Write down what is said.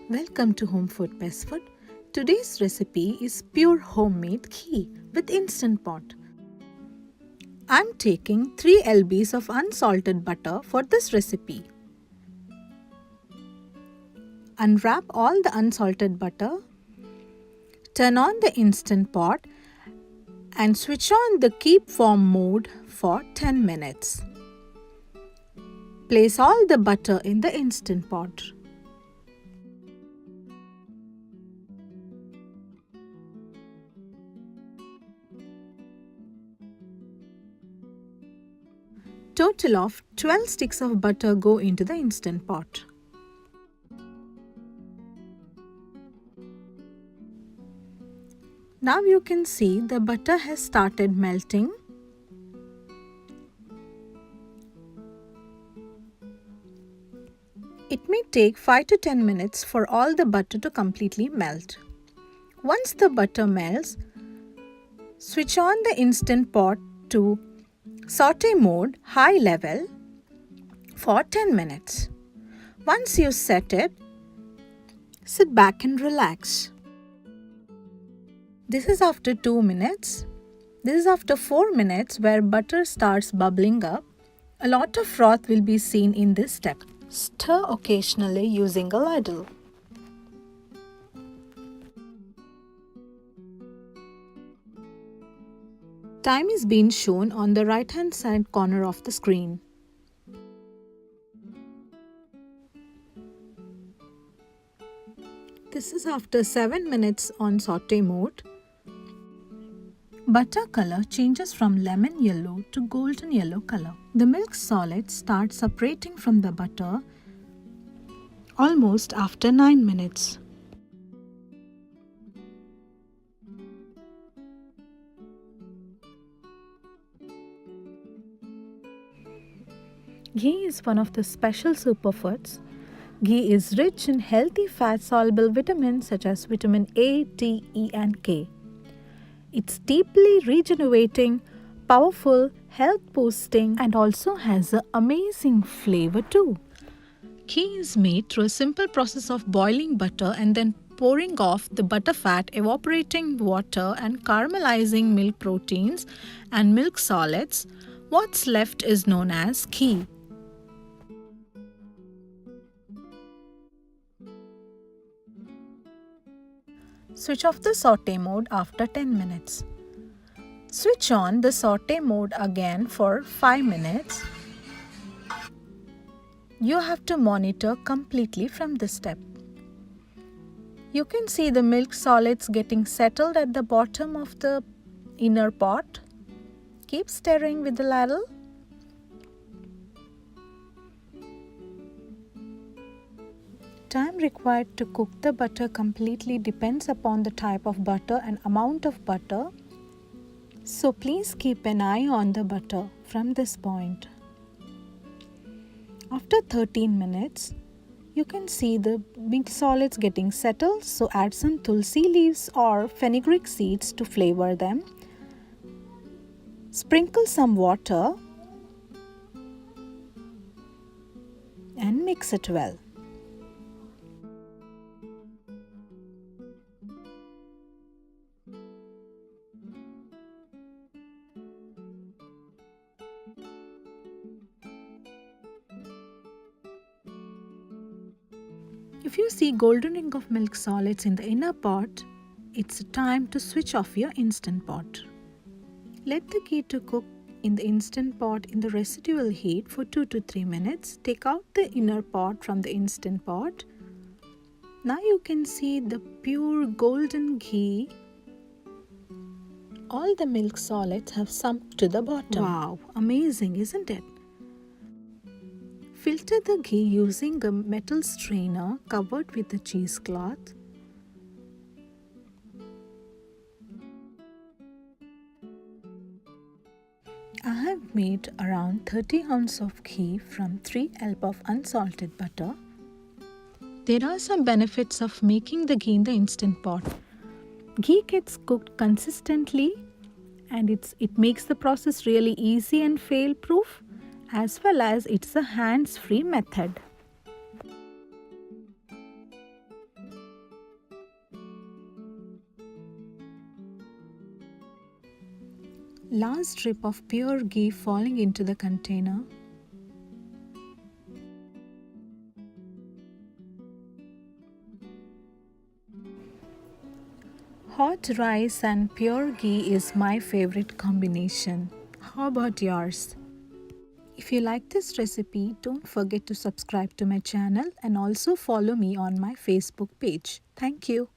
Welcome to Home Food Best Food. Today's recipe is pure homemade ghee with instant pot. I'm taking 3 lbs of unsalted butter for this recipe. Unwrap all the unsalted butter. Turn on the instant pot and switch on the keep warm mode for 10 minutes. Place all the butter in the instant pot. Total of 12 sticks of butter go into the instant pot. Now you can see the butter has started melting. It may take 5 to 10 minutes for all the butter to completely melt. Once the butter melts, switch on the instant pot to Sauté mode, high level, for 10 minutes. Once you set it, sit back and relax. This is after 2 minutes. This is after 4 minutes where butter starts bubbling up. A lot of froth will be seen in this step. Stir occasionally using a laddle. Time is being shown on the right hand side corner of the screen. This is after 7 minutes on sauté mode. Butter color changes from lemon yellow to golden yellow color. The milk solids start separating from the butter almost after 9 minutes. Ghee is one of the special superfoods. Ghee is rich in healthy fat-soluble vitamins such as vitamin A, D, E and K. It's deeply rejuvenating, powerful, health-boosting and also has an amazing flavor too. Ghee is made through a simple process of boiling butter and then pouring off the butter fat, evaporating water and caramelizing milk proteins and milk solids. What's left is known as ghee. Switch off the sauté mode after 10 minutes. Switch on the sauté mode again for 5 minutes. You have to monitor completely from this step. You can see the milk solids getting settled at the bottom of the inner pot. Keep stirring with the ladle. Time required to cook the butter completely depends upon the type of butter and amount of butter. So please keep an eye on the butter from this point. After 13 minutes, you can see the milk solids getting settled. So add some Tulsi leaves or fenugreek seeds to flavor them. Sprinkle some water and mix it well. If you see golden ring of milk solids in the inner pot, it's time to switch off your instant pot. Let the ghee to cook in the instant pot in the residual heat for 2 to 3 minutes. Take out the inner pot from the instant pot. Now you can see the pure golden ghee. All the milk solids have sunk to the bottom. Wow, amazing, isn't it? Filter the ghee using a metal strainer covered with a cheesecloth. I have made around 30 ounces of ghee from 3 lbs of unsalted butter. There are some benefits of making the ghee in the instant pot. Ghee gets cooked consistently and it makes the process really easy and fail-proof, as well as it's a hands-free method. Last drip of pure ghee falling into the container. Hot rice and pure ghee is my favorite combination. How about yours? If you like this recipe, don't forget to subscribe to my channel and also follow me on my Facebook page. Thank you.